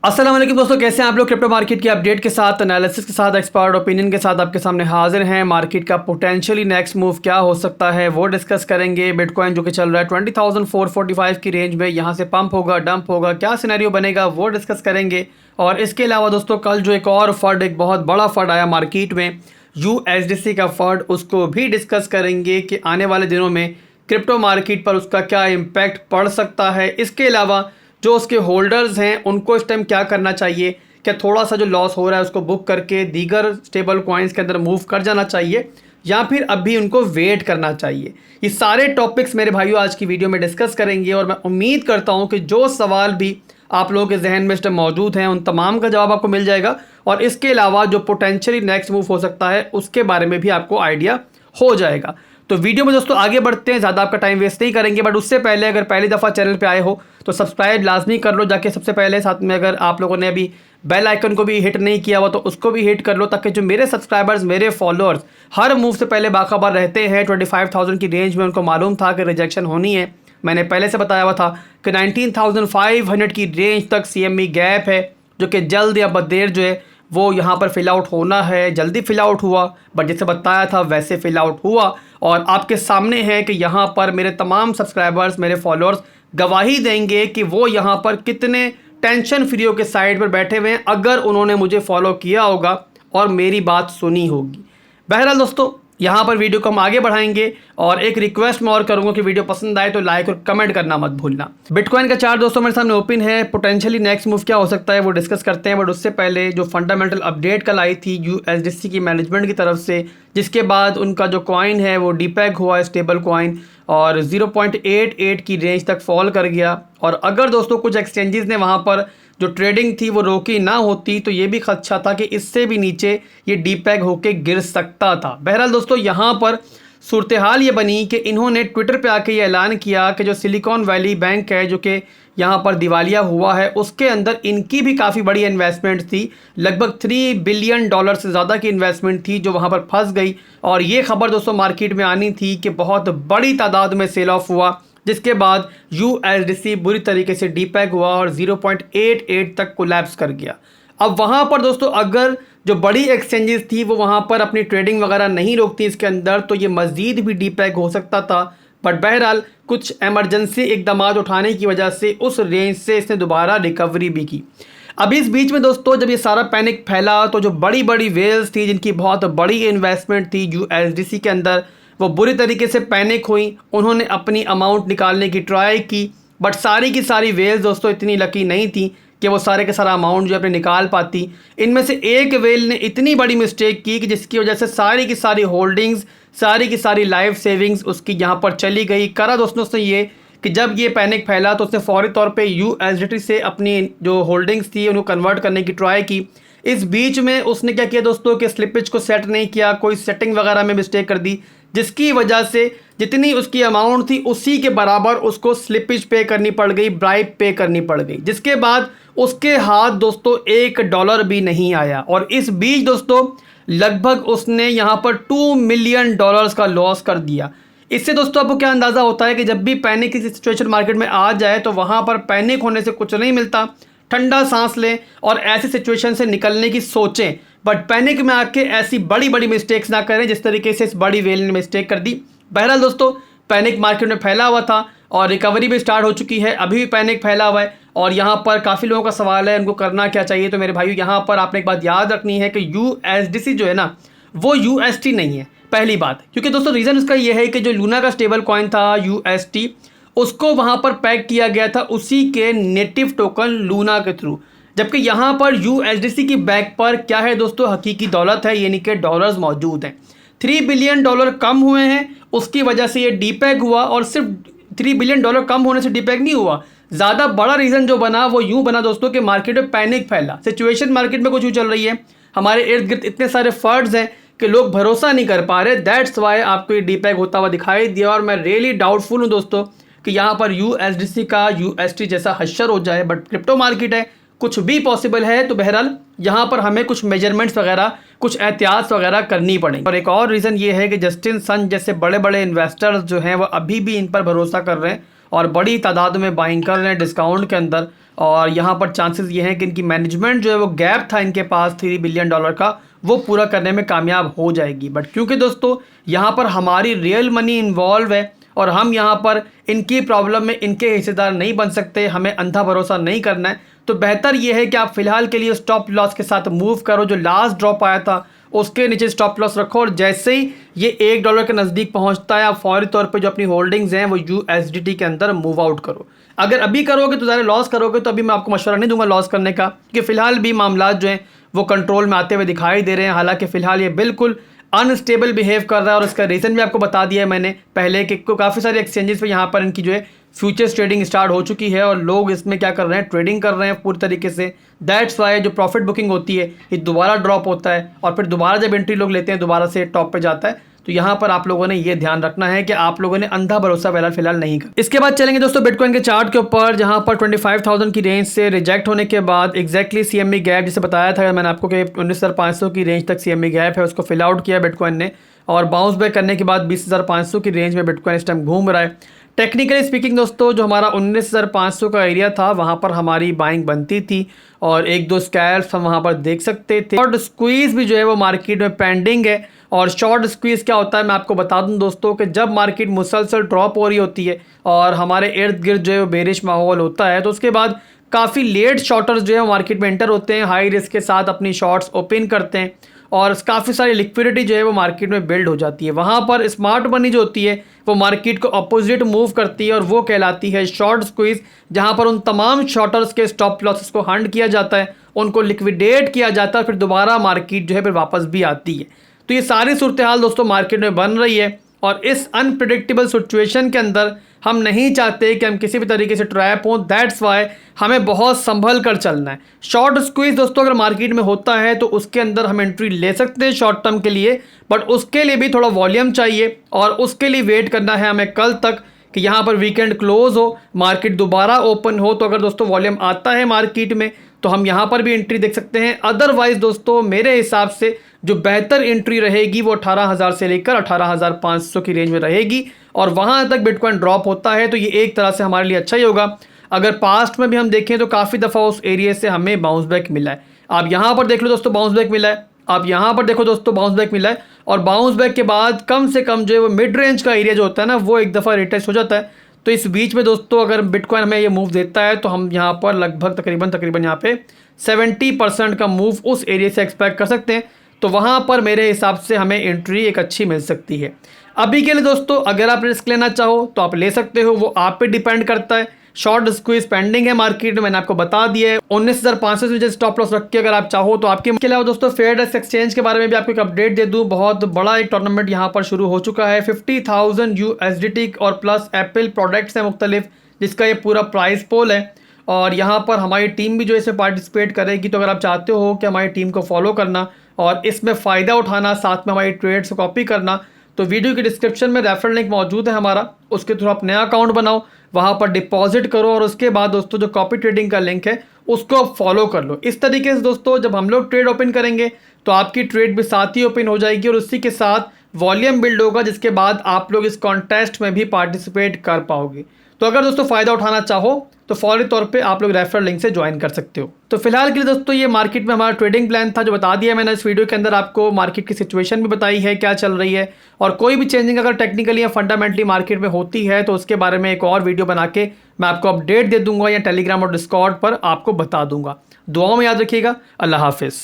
अस्सलाम वालेकुम दोस्तों, कैसे हैं आप लोग। क्रिप्टो मार्केट की अपडेट के साथ, एनालिसिस के साथ, एक्सपर्ट ओपिनियन के साथ आपके सामने हाजिर हैं। मार्केट का पोटेंशियली नेक्स्ट मूव क्या हो सकता है वो डिस्कस करेंगे। बिटकॉइन जो कि चल रहा है 20,445 की रेंज में, यहाँ से पंप होगा, डंप होगा, क्या सिनेरियो बनेगा वो डिस्कस करेंगे। और इसके अलावा दोस्तों, कल जो एक और फंड, एक बहुत बड़ा फंड आया मार्केट में, USDC का फंड, उसको भी डिस्कस करेंगे कि आने वाले दिनों में क्रिप्टो मार्केट पर उसका क्या इम्पैक्ट पड़ सकता है। इसके अलावा जो उसके होल्डर्स हैं उनको इस टाइम क्या करना चाहिए, क्या थोड़ा सा जो लॉस हो रहा है उसको बुक करके दीगर स्टेबल कॉइन्स के अंदर मूव कर जाना चाहिए, या फिर अभी उनको वेट करना चाहिए। ये सारे टॉपिक्स मेरे भाइयों आज की वीडियो में डिस्कस करेंगे। और मैं उम्मीद करता हूं कि जो सवाल भी आप लोगों के जहन में इस टाइम मौजूद हैं उन तमाम का जवाब आपको मिल जाएगा। और इसके अलावा जो पोटेंशियली नेक्स्ट मूव हो सकता है उसके बारे में भी आपको आइडिया हो जाएगा। तो वीडियो में दोस्तों आगे बढ़ते हैं, ज़्यादा आपका टाइम वेस्ट नहीं करेंगे। बट उससे पहले अगर पहली दफ़ा चैनल पे आए हो तो सब्सक्राइब लाजमी कर लो जाके सबसे पहले। साथ में अगर आप लोगों ने अभी बेल आइकन को भी हिट नहीं किया हुआ तो उसको भी हिट कर लो, ताकि जो मेरे सब्सक्राइबर्स, मेरे फॉलोअर्स हर मूव से पहले बाखबर रहते हैं। 25,000 की रेंज में उनको मालूम था कि रिजेक्शन होनी है। मैंने पहले से बताया हुआ था कि 19,500 की रेंज तक CME गैप है, जो कि जल्द या बदेर जो है वो यहाँ पर फिल आउट होना है। जल्दी फिल आउट हुआ, बट जैसे बताया था वैसे फिल आउट हुआ। और आपके सामने है कि यहाँ पर मेरे तमाम सब्सक्राइबर्स, मेरे फॉलोअर्स गवाही देंगे कि वो यहाँ पर कितने टेंशन फ्री के साइड पर बैठे हुए हैं, अगर उन्होंने मुझे फॉलो किया होगा और मेरी बात सुनी होगी। बहरहाल दोस्तों, यहाँ पर वीडियो को हम आगे बढ़ाएंगे। और एक रिक्वेस्ट मैं और करूँगा कि वीडियो पसंद आए तो लाइक और कमेंट करना मत भूलना। बिटकॉइन का चार्ट दोस्तों मेरे सामने ओपन है। पोटेंशियली नेक्स्ट मूव क्या हो सकता है वो डिस्कस करते हैं। बट उससे पहले जो फंडामेंटल अपडेट कल आई थी USDC की मैनेजमेंट की तरफ से, जिसके बाद उनका जो कॉइन है वो डीपेग हुआ, स्टेबल कॉइन, और 0.88 की रेंज तक फॉल कर गया। और अगर दोस्तों कुछ एक्सचेंजेस ने वहाँ पर जो ट्रेडिंग थी वो रोकी ना होती तो ये भी खदशा था कि इससे भी नीचे ये डीपैग होके गिर सकता था। बहरहाल दोस्तों, यहाँ पर सूरत हाल ये बनी कि इन्होंने ट्विटर पे आके ये ऐलान किया कि जो सिलिकॉन वैली बैंक है, जो कि यहाँ पर दिवालिया हुआ है, उसके अंदर इनकी भी काफ़ी बड़ी इन्वेस्टमेंट थी। लगभग $3 बिलियन से ज़्यादा की इन्वेस्टमेंट थी जो वहाँ पर फंस गई। और ये खबर दोस्तों मार्केट में आनी थी कि बहुत बड़ी तादाद में सेल ऑफ हुआ, जिसके बाद USDC बुरी तरीके से डीपैग हुआ और 0.88 तक कोलैप्स कर गया। अब वहाँ पर दोस्तों अगर जो बड़ी एक्सचेंजेस थी वो वहाँ पर अपनी ट्रेडिंग वगैरह नहीं रोकती इसके अंदर, तो ये मज़ीद भी डीपैग हो सकता था। बट बहरहाल कुछ एमरजेंसी इकदाम उठाने की वजह से उस रेंज से इसने दोबारा रिकवरी भी की। अब इस बीच में दोस्तों जब ये सारा पैनिक फैला तो जो बड़ी बड़ी वेल्स थी, जिनकी बहुत बड़ी इन्वेस्टमेंट थी USDC के अंदर, वो बुरी तरीके से पैनिक हुई। उन्होंने अपनी अमाउंट निकालने की ट्राई की, बट सारी की सारी वेल्स दोस्तों इतनी लकी नहीं थी कि वो सारे का सारा अमाउंट जो अपने निकाल पाती। इनमें से एक वेल ने इतनी बड़ी मिस्टेक की कि जिसकी वजह से सारी की सारी होल्डिंग्स, सारी की सारी लाइफ सेविंग्स उसकी यहाँ पर चली गई। करा दोस्तों उसने ये कि जब ये पैनिक फैला तो उसने फौरी तौर पे USDT से अपनी जो होल्डिंग्स थी उनको कन्वर्ट करने की ट्राई की। इस बीच में उसने क्या किया दोस्तों कि स्लिपेज को सेट नहीं किया, कोई सेटिंग वगैरह में मिस्टेक कर दी, जिसकी वजह से जितनी उसकी अमाउंट थी उसी के बराबर उसको स्लिपेज पे करनी पड़ गई, ब्राइब पे करनी पड़ गई, जिसके बाद उसके हाथ दोस्तों $1 भी नहीं आया। और इस बीच दोस्तों लगभग उसने यहाँ पर $2 मिलियन का लॉस कर दिया। इससे दोस्तों आपको क्या अंदाज़ा होता है कि जब भी पैनिक की सिचुएशन मार्केट में आ जाए तो वहाँ पर पैनिक होने से कुछ नहीं मिलता। ठंडा सांस लें और ऐसी सिचुएशन से निकलने की सोचें, बट पैनिक में आके ऐसी बड़ी बड़ी मिस्टेक्स ना करें जिस तरीके से इस बड़ी वेल ने मिस्टेक कर दी। बहरहाल दोस्तों, पैनिक मार्केट में फैला हुआ था और रिकवरी भी स्टार्ट हो चुकी है। अभी भी पैनिक फैला हुआ है और यहाँ पर काफ़ी लोगों का सवाल है उनको करना क्या चाहिए। तो मेरे भाइयों, यहाँ पर आपने एक बात याद रखनी है कि USDC जो है ना वो UST नहीं है, पहली बात। क्योंकि दोस्तों रीज़न उसका ये है कि जो लूना का स्टेबल कॉइन था UST, उसको वहाँ पर पैक किया गया था उसी के नेटिव टोकन लूना के थ्रू, जबकि यहाँ पर USDC की बैक पर क्या है दोस्तों, हकीकी दौलत है, यानी कि डॉलर्स मौजूद हैं। $3 बिलियन कम हुए हैं, उसकी वजह से ये डीपैग हुआ। और सिर्फ $3 बिलियन कम होने से डीपैग नहीं हुआ, ज़्यादा बड़ा रीज़न जो बना वो यूँ बना दोस्तों कि मार्केट में पैनिक फैला। सिचुएशन मार्केट में कुछ यूँ चल रही है, हमारे इर्द गिर्द इतने सारे फंड्स हैं कि लोग भरोसा नहीं कर पा रहे। दैट्स वाई आपको ये डीपैग होता हुआ दिखाई दिया। और मैं रियली डाउटफुल हूँ दोस्तों कि यहाँ पर USDC का UST जैसा हश्र हो जाए। बट क्रिप्टो मार्केट है, कुछ भी पॉसिबल है। तो बहरहाल यहाँ पर हमें कुछ मेजरमेंट्स वगैरह, कुछ एहतियात वगैरह करनी पड़ेंगी। और एक और रीज़न ये है कि जस्टिन सन जैसे बड़े बड़े इन्वेस्टर्स जो हैं वो अभी भी इन पर भरोसा कर रहे हैं और बड़ी तादाद में बाइंग कर रहे हैं डिस्काउंट के अंदर। और यहाँ पर चांसेस ये हैं कि इनकी मैनेजमेंट जो है वो गैप था इनके पास $3 बिलियन का, वो पूरा करने में कामयाब हो जाएगी। बट क्योंकि दोस्तों यहाँ पर हमारी रियल मनी इन्वॉल्व है और हम यहाँ पर इनकी प्रॉब्लम में इनके हिस्सेदार नहीं बन सकते, हमें अंधा भरोसा नहीं करना है, तो बेहतर ये है कि आप फिलहाल के लिए स्टॉप लॉस के साथ मूव करो। जो लास्ट ड्रॉप आया था उसके नीचे स्टॉप लॉस रखो और जैसे ही ये $1 के नज़दीक पहुंचता है आप फौरी तौर पे जो अपनी होल्डिंग्स हैं वो USDT के अंदर मूव आउट करो। अगर अभी करोगे तो ज़्यादा लॉस करोगे, तो अभी मैं आपको मशवरा नहीं दूंगा लॉस करने का, क्योंकि फ़िलहाल भी मामला जो हैं वो कंट्रोल में आते हुए दिखाई दे रहे हैं। हालांकि फ़िलहाल ये बिल्कुल अनस्टेबल बिहेव कर रहा है और इसका रीज़न भी आपको बता दिया है मैंने पहले कि काफ़ी सारे एक्सचेंजेस पे यहाँ पर इनकी जो है फ्यूचर्स ट्रेडिंग स्टार्ट हो चुकी है और लोग इसमें क्या कर रहे हैं, ट्रेडिंग कर रहे हैं पूरी तरीके से। दैट्स वाई जो प्रॉफिट बुकिंग होती है ये दोबारा ड्रॉप होता है और फिर दोबारा जब एंट्री लोग लेते हैं दोबारा से टॉप पे जाता है। तो यहाँ पर आप लोगों ने ये ध्यान रखना है कि आप लोगों ने अंधा भरोसा फिलहाल नहीं कर। इसके बाद चलेंगे दोस्तों बिटकॉइन के चार्ट के ऊपर, जहाँ पर 25,000 की रेंज से रिजेक्ट होने के बाद एग्जैक्टली CME गैप जिसे बताया था मैंने आपको कि 19,500 की रेंज तक CME गैप है, उसको फिल आउट किया बिटकॉइन ने और बाउंस बैक करने के बाद 20,500 की रेंज में बिटकॉइन इस टाइम घूम रहा है। टेक्निकली स्पीकिंग दोस्तों जो हमारा 19,500 का एरिया था वहाँ पर हमारी बाइंग बनती थी और एक दो स्कैल्प्स हम वहाँ पर देख सकते थे। शॉर्ट स्क्वीज़ भी जो है वो मार्केट में पेंडिंग है। और शॉर्ट स्क्वीज़ क्या होता है मैं आपको बता दूं दोस्तों कि जब मार्केट मुसलसल ड्रॉप हो रही होती है और हमारे इर्द गिर्द जो है वो बेरिश माहौल होता है, तो उसके बाद काफ़ी लेट शॉर्टर्स जो है मार्केट में एंटर होते हैं, हाई रिस्क के साथ अपनी शॉर्ट्स ओपन करते हैं और काफ़ी सारी लिक्विडिटी जो है वो मार्केट में बिल्ड हो जाती है। वहाँ पर स्मार्ट मनी जो होती है वो मार्केट को अपोजिट मूव करती है और वो कहलाती है शॉर्ट स्क्वीज़, जहाँ पर उन तमाम शॉर्टर्स के स्टॉप लॉसेस को हंड किया जाता है, उनको लिक्विडेट किया जाता है, फिर दोबारा मार्केट जो है फिर वापस भी आती है। तो ये सारी सूरत हाल दोस्तों मार्केट में बन रही है और इस अनप्रिडिक्टेबल सिचुएशन के अंदर हम नहीं चाहते कि हम किसी भी तरीके से ट्रैप हों। दैट्स वाई हमें बहुत संभल कर चलना है। शॉर्ट स्क्वीज दोस्तों अगर मार्केट में होता है तो उसके अंदर हम एंट्री ले सकते हैं शॉर्ट टर्म के लिए, बट उसके लिए भी थोड़ा वॉल्यूम चाहिए और उसके लिए वेट करना है हमें कल तक कि यहाँ पर वीकेंड क्लोज हो, मार्केट दोबारा ओपन हो। तो अगर दोस्तों वॉल्यूम आता है मार्केट में तो हम यहाँ पर भी एंट्री देख सकते हैं। अदरवाइज दोस्तों मेरे हिसाब से जो बेहतर एंट्री रहेगी वो 18,000 से लेकर 18,500 की रेंज में रहेगी और वहाँ तक बिटकॉइन ड्रॉप होता है तो ये एक तरह से हमारे लिए अच्छा ही होगा। अगर पास्ट में भी हम देखें तो काफ़ी दफ़ा उस एरिया से हमें बाउंस बैक मिला है। आप यहाँ पर देख लो दोस्तों बाउंस बैक मिला है, आप यहाँ पर देखो दोस्तों बाउंस बैक मिला है और बाउंस बैक के बाद कम से कम जो है वो मिड रेंज का एरिया जो होता है ना वो एक दफ़ा रिटेस्ट हो जाता है। तो इस बीच में दोस्तों अगर बिटकॉइन हमें ये मूव देता है तो हम यहाँ पर लगभग तकरीबन यहाँ पे 70% का मूव उस एरिया से एक्सपेक्ट कर सकते हैं। तो वहाँ पर मेरे हिसाब से हमें एंट्री एक अच्छी मिल सकती है। अभी के लिए दोस्तों अगर आप रिस्क लेना चाहो तो आप ले सकते हो, वो आप पे डिपेंड करता है। शॉर्ट स्क्वीज पेंडिंग है मार्केट में, मैंने आपको बता दिया है। 19,500 से स्टॉप लॉस रख के अगर आप चाहो तो आपके अलावा दोस्तों फेयरडेस्क एक्सचेंज के बारे में भी आपको एक अपडेट दे दूं। बहुत बड़ा एक टूर्नामेंट यहाँ पर शुरू हो चुका है। 50,000 USDT और प्लस एप्पल प्रोडक्ट्स हैं मुख्तलिफ, जिसका ये पूरा प्राइस पोल है और यहाँ पर हमारी टीम भी जो इसमें पार्टिसिपेट करेगी। तो अगर आप चाहते हो कि हमारी टीम को फॉलो करना और इसमें फ़ायदा उठाना, साथ में हमारी ट्रेड्स को कॉपी करना, तो वीडियो के डिस्क्रिप्शन में रेफरल लिंक मौजूद है हमारा, उसके थ्रू आप नया अकाउंट बनाओ, वहाँ पर डिपॉजिट करो और उसके बाद दोस्तों जो कॉपी ट्रेडिंग का लिंक है उसको आप फॉलो कर लो। इस तरीके से दोस्तों जब हम लोग ट्रेड ओपन करेंगे तो आपकी ट्रेड भी साथ ही ओपन हो जाएगी और उसी के साथ वॉल्यूम बिल्ड होगा, जिसके बाद आप लोग इस कॉन्टेस्ट में भी पार्टिसिपेट कर पाओगे। तो अगर दोस्तों फ़ायदा उठाना चाहो तो फौरी तौर पे आप लोग रेफरल लिंक से ज्वाइन कर सकते हो। तो फिलहाल के लिए दोस्तों ये मार्केट में हमारा ट्रेडिंग प्लान था जो बता दिया मैंने इस वीडियो के अंदर। आपको मार्केट की सिचुएशन भी बताई है क्या चल रही है और कोई भी चेंजिंग अगर टेक्निकली या फंडामेंटली मार्केट में होती है तो उसके बारे में एक और वीडियो बना के मैं आपको अपडेट दे दूंगा या टेलीग्राम और डिस्कॉर्ड पर आपको बता दूंगा। दुआओं में याद रखिएगा। अल्लाह हाफिज़।